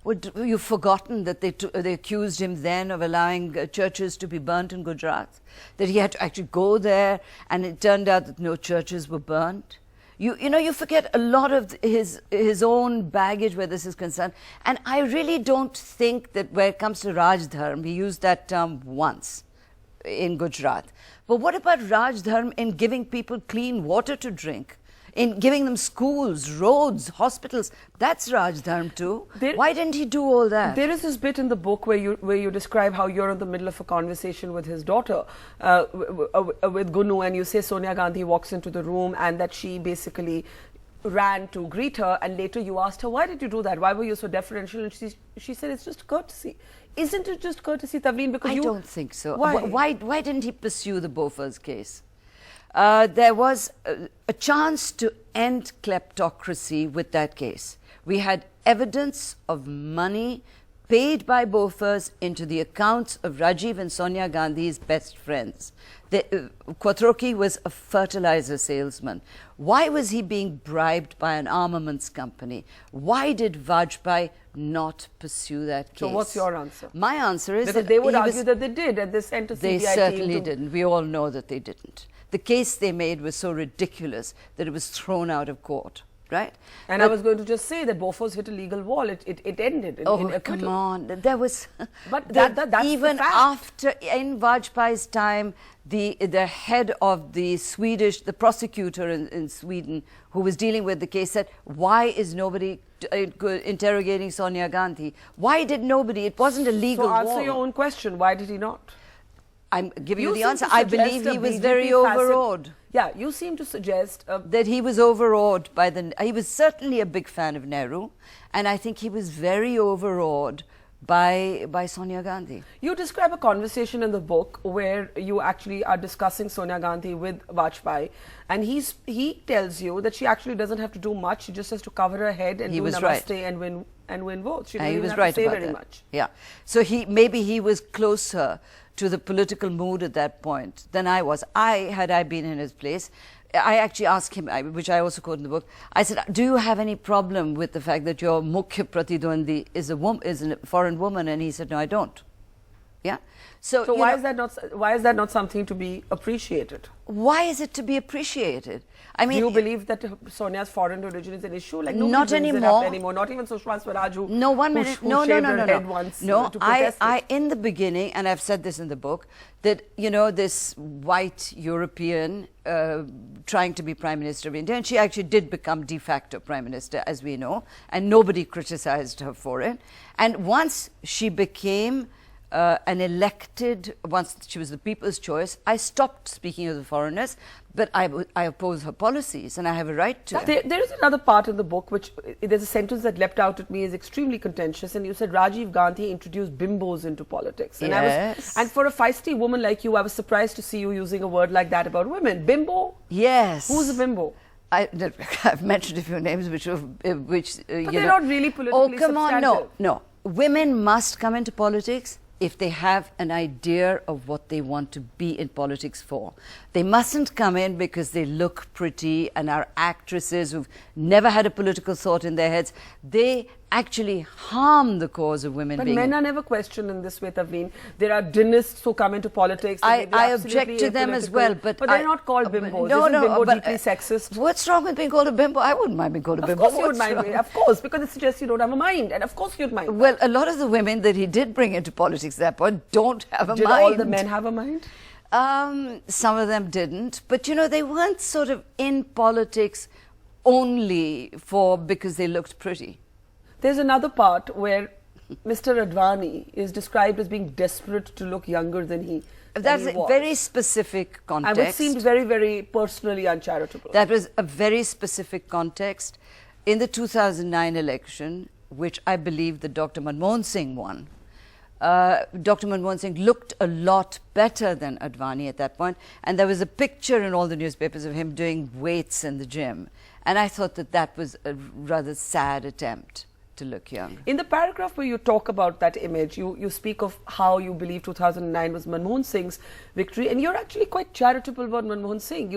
Well, you've forgotten that they accused him then of allowing churches to be burnt in Gujarat, that he had to actually go there, and it turned out that no churches were burnt. You forget a lot of his own baggage where this is concerned. And I really don't think that when it comes to Raj Dharm, he used that term once in Gujarat. But what about Raj Dharm in giving people clean water to drink? In giving them schools, roads, hospitals? That's Raj Dharm too. Why didn't he do all that? There is this bit in the book where you describe how you're in the middle of a conversation with his daughter, with Gunu, and you say Sonia Gandhi walks into the room and that she basically ran to greet her, and later you asked her, why did you do that? Why were you so deferential? And she said, it's just courtesy. Isn't it just courtesy, Tavleen? Because I don't think so. Why didn't he pursue the Bofors case? There was a chance to end kleptocracy with that case. We had evidence of money paid by Bofors into the accounts of Rajiv and Sonia Gandhi's best friends. Quattrochi was a fertilizer salesman. Why was he being bribed by an armaments company? Why did Vajpayee not pursue that case? So what's your answer? My answer is that they would argue that they did, and they sent a CBI team. They certainly didn't. We all know that they didn't. The case they made was so ridiculous that it was thrown out of court, right? And I was going to just say that Bofors hit a legal wall. It ended in acquittal. Come on. There was... But that's even the fact. after, in Vajpayee's time, the head of the prosecutor in Sweden who was dealing with the case said, why is nobody interrogating Sonia Gandhi? Why did nobody? It wasn't a legal wall. So answer your own question. Why did he not? I'm giving you the answer. I believe he was very overawed. Yeah, you seem to suggest that he was overawed by he was certainly a big fan of Nehru, and I think he was very overawed by Sonia Gandhi. You describe a conversation in the book where you actually are discussing Sonia Gandhi with Vajpayee, and he tells you that she actually doesn't have to do much. She just has to cover her head and do namaste and win votes. She doesn't have to say very much. Yeah. So maybe he was closer to the political mood at that point than I was. Had I been in his place, I actually asked him, which I also quote in the book, I said, do you have any problem with the fact that your Mukhya Pratidwandi is a foreign woman? And he said, no, I don't. Yeah. So why is that not something to be appreciated? Why is it to be appreciated? I mean, do you believe that Sonia's foreign origin is an issue? Like not anymore. Not even Sushma Swaraj, who no one minute. No. I in the beginning, and I've said this in the book, that this white European trying to be Prime Minister of India, and she actually did become de facto Prime Minister, as we know, and nobody criticized her for it. And once she became once she was the people's choice, I stopped speaking of the foreigners, but I oppose her policies, and I have a right to. There is another part in the book which, there's a sentence that leapt out at me as extremely contentious, and you said Rajiv Gandhi introduced bimbos into politics. And yes. And for a feisty woman like you, I was surprised to see you using a word like that about women. Bimbo? Yes. Who's a bimbo? I've mentioned a few names which but they're not really politically substantive. No. Women must come into politics if they have an idea of what they want to be in politics for. They mustn't come in because they look pretty and are actresses who've never had a political thought in their heads. They actually harm the cause of women But being... men are never questioned in this way, Tavleen. There are dynasts who come into politics. I object to them as well, but they're not called bimbos. No, Isn't bimbo but deeply sexist? What's wrong with being called a bimbo? I wouldn't mind being called a bimbo. Of course you would What's mind. wrong? Of course, because it suggests you don't have a mind. And of course you'd mind. Well, a lot of the women that he did bring into politics at that point don't have a Did mind. all the men have a mind? Some of them didn't. But, you know, they weren't sort of in politics only because they looked pretty. There's another part where Mr. Advani is described as being desperate to look younger than he That's than he a was. very specific context. And which seemed very, very personally uncharitable. That was a very specific context. In the 2009 election, which I believe that Dr. Manmohan Singh won, Dr. Manmohan Singh looked a lot better than Advani at that point, and there was a picture in all the newspapers of him doing weights in the gym. And I thought that that was a rather sad attempt to look young. In the paragraph where you talk about that image, you speak of how you believe 2009 was Manmohan Singh's victory, and you're actually quite charitable about Manmohan Singh.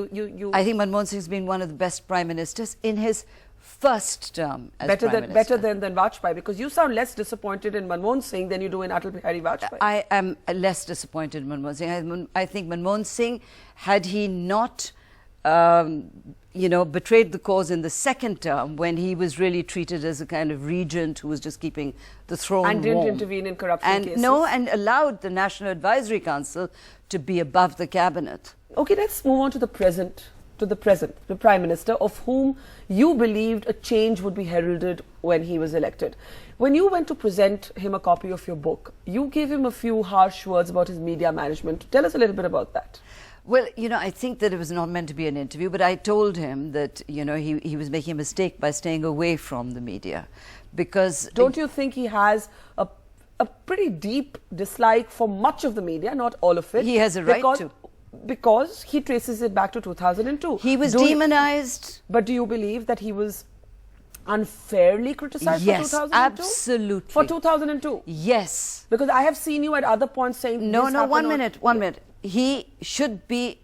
I think Manmohan Singh's been one of the best prime ministers in his first term as better prime minister. than Vajpayee, because you sound less disappointed in Manmohan Singh than you do in Atal Bihari Vajpayee. I am less disappointed in Manmohan Singh. I think Manmohan Singh, had he not betrayed the cause in the second term, when he was really treated as a kind of regent who was just keeping the throne And didn't warm. intervene in corruption and cases. No, and allowed the National Advisory Council to be above the cabinet. Okay, let's move on to the present, the Prime Minister, of whom you believed a change would be heralded when he was elected. When you went to present him a copy of your book, you gave him a few harsh words about his media management. Tell us a little bit about that. Well, I think that it was not meant to be an interview, but I told him that, he was making a mistake by staying away from the media. Because... Don't you think he has a pretty deep dislike for much of the media, not all of it? He has a right to. Because he traces it back to 2002. He was demonized. But do you believe that he was unfairly criticized for 2002? Yes, absolutely. For 2002? Yes. Because I have seen you at other points saying... No, one minute. He should be...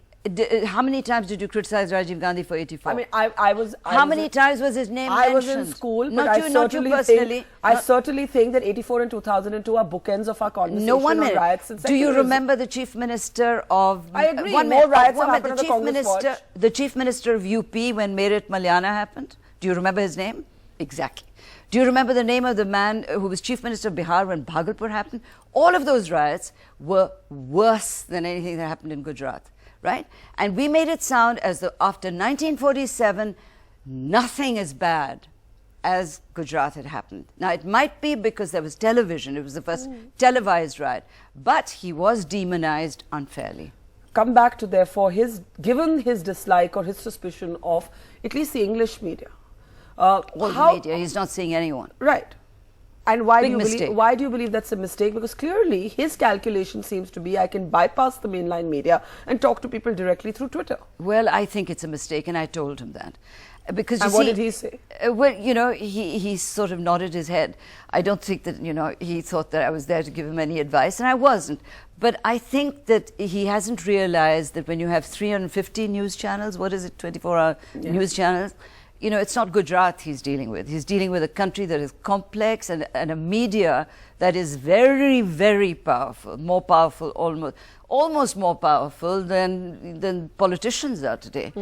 How many times did you criticize Rajiv Gandhi for 84? I mean, I was... How many times was his name mentioned? I was in school, but not you personally. I certainly think that 84 and 2002 are bookends of our conversation No, 1 minute. on riots and Do you secularism. remember the Chief Minister of... I agree, one more minute, riots one have minute, happened on the Congress watch. The Chief Minister of UP when Merit Malyana happened? Do you remember his name? Exactly. Do you remember the name of the man who was Chief Minister of Bihar when Bhagalpur happened? All of those riots were worse than anything that happened in Gujarat, right? And we made it sound as though after 1947, nothing as bad as Gujarat had happened. Now, it might be because there was television. It was the first televised riot. But he was demonized unfairly. Come back to, therefore, given his dislike or his suspicion of at least the English media. All the media, he's not seeing anyone. Right. And why Big do you mistake. why do you believe that's a mistake? Because clearly his calculation seems to be, I can bypass the mainline media and talk to people directly through Twitter. Well, I think it's a mistake, and I told him that. Because And what did he say? Well, he sort of nodded his head. I don't think that, he thought that I was there to give him any advice, and I wasn't. But I think that he hasn't realized that when you have 350 news channels, 24-hour news channels, it's not Gujarat he's dealing with. He's dealing with a country that is complex and a media that is very, very powerful, more powerful, almost more powerful than politicians are today.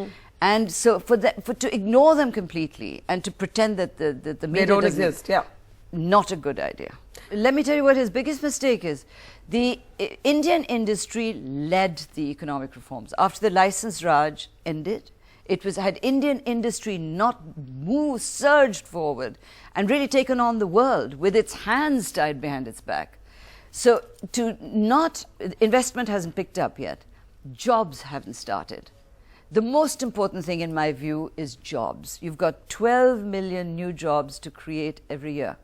And so to ignore them completely and to pretend that the media They don't doesn't exist, yeah. Not a good idea. Let me tell you what his biggest mistake is. The Indian industry led the economic reforms. After the license Raj ended, had Indian industry not surged forward and really taken on the world with its hands tied behind its back. So investment hasn't picked up yet. Jobs haven't started. The most important thing in my view is jobs. You've got 12 million new jobs to create every year.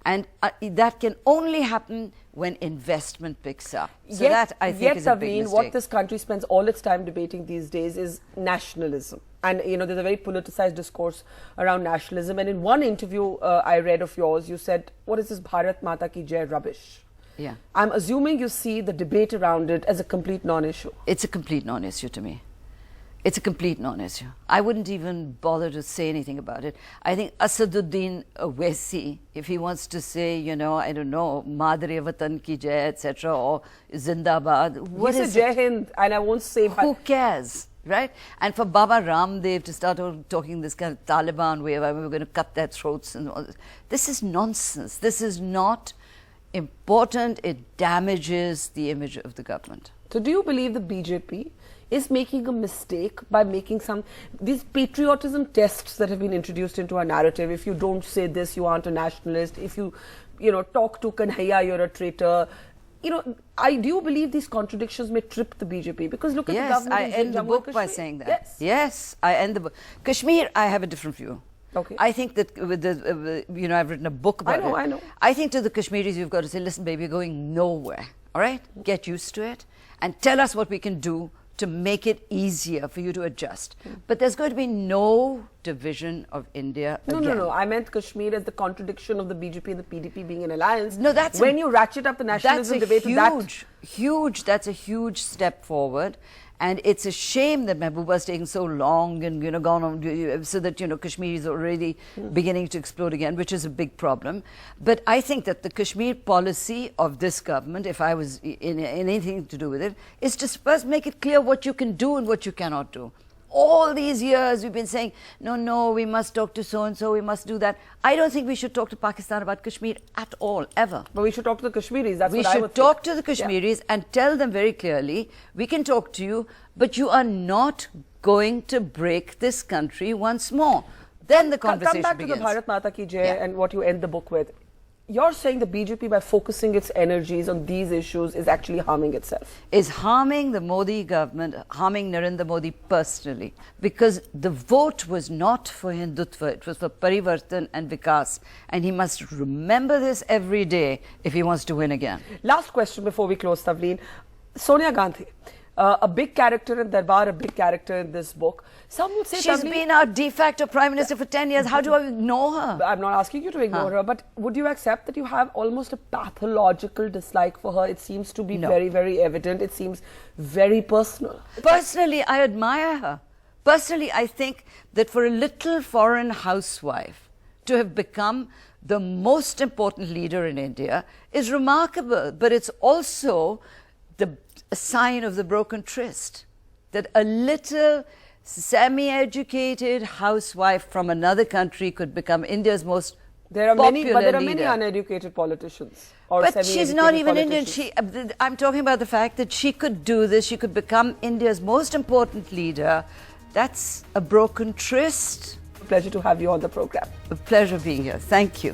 And that can only happen when investment picks up. So that, I think, is a big mistake. What this country spends all its time debating these days is nationalism. And, there's a very politicized discourse around nationalism. And in one interview I read of yours, you said, what is this Bharat Mata Ki Jai rubbish? Yeah. I'm assuming you see the debate around it as a complete non-issue. It's a complete non-issue to me. It's a complete non-issue. I wouldn't even bother to say anything about it. I think Asaduddin Owaisi, if he wants to say, you know, I don't know, Madre Watan Ki Jai, etc., or Zindabad, what He is said it? Jai Hind, and I won't say... Who cares, right? And for Baba Ramdev to start talking this kind of Taliban way, where we're going to cut their throats and all this is nonsense. This is not important. It damages the image of the government. So do you believe the BJP is making a mistake by making these patriotism tests that have been introduced into our narrative? If you don't say this, you aren't a nationalist. If you talk to Kanhaiya, you're a traitor. Do you believe these contradictions may trip the BJP? Because look at the government. Yes, I end the book by saying that. Yes, I end the book. Kashmir, I have a different view. Okay. I think that with the, I've written a book about it. I know. I think to the Kashmiris, you've got to say, listen, baby, you're going nowhere. All right? Get used to it and tell us what we can do to make it easier for you to adjust. But there's going to be no division of India again. No. I meant Kashmir as the contradiction of the BJP and the PDP being in alliance. No, that's... When you ratchet up the nationalism debate to that... That's a huge step forward. And it's a shame that Mehbooba's taken so long and, gone on, so that, Kashmir is already beginning to explode again, which is a big problem. But I think that the Kashmir policy of this government, if I was in anything to do with it, is to first make it clear what you can do and what you cannot do. All these years we've been saying, no, we must talk to so-and-so, we must do that. I don't think we should talk to Pakistan about Kashmir at all, ever. But we should talk to the Kashmiris, that's what I would think. We should talk to the Kashmiris and tell them very clearly, we can talk to you, but you are not going to break this country once more. Then the conversation begins. Come back to the Bharat Mata Ki Jai and what you end the book with. You're saying the BJP, by focusing its energies on these issues, is actually harming itself. Is harming the Modi government, harming Narendra Modi personally. Because the vote was not for Hindutva, it was for Parivartan and Vikas. And he must remember this every day if he wants to win again. Last question before we close, Tavleen. Sonia Gandhi, a big character in Darbar, a big character in this book. Some would say she's been our de facto prime minister for 10 years. How do I ignore her? I'm not asking you to ignore her, but would you accept that you have almost a pathological dislike for her? It seems to be very, very evident. It seems very personal. Personally, I admire her. Personally, I think that for a little foreign housewife to have become the most important leader in India is remarkable, but it's also a sign of the broken tryst, that a little semi-educated housewife from another country could become India's most popular leader. But there are many uneducated politicians. But she's not even Indian. I'm talking about the fact that she could do this. She could become India's most important leader. That's a broken tryst. A pleasure to have you on the program. A pleasure being here. Thank you.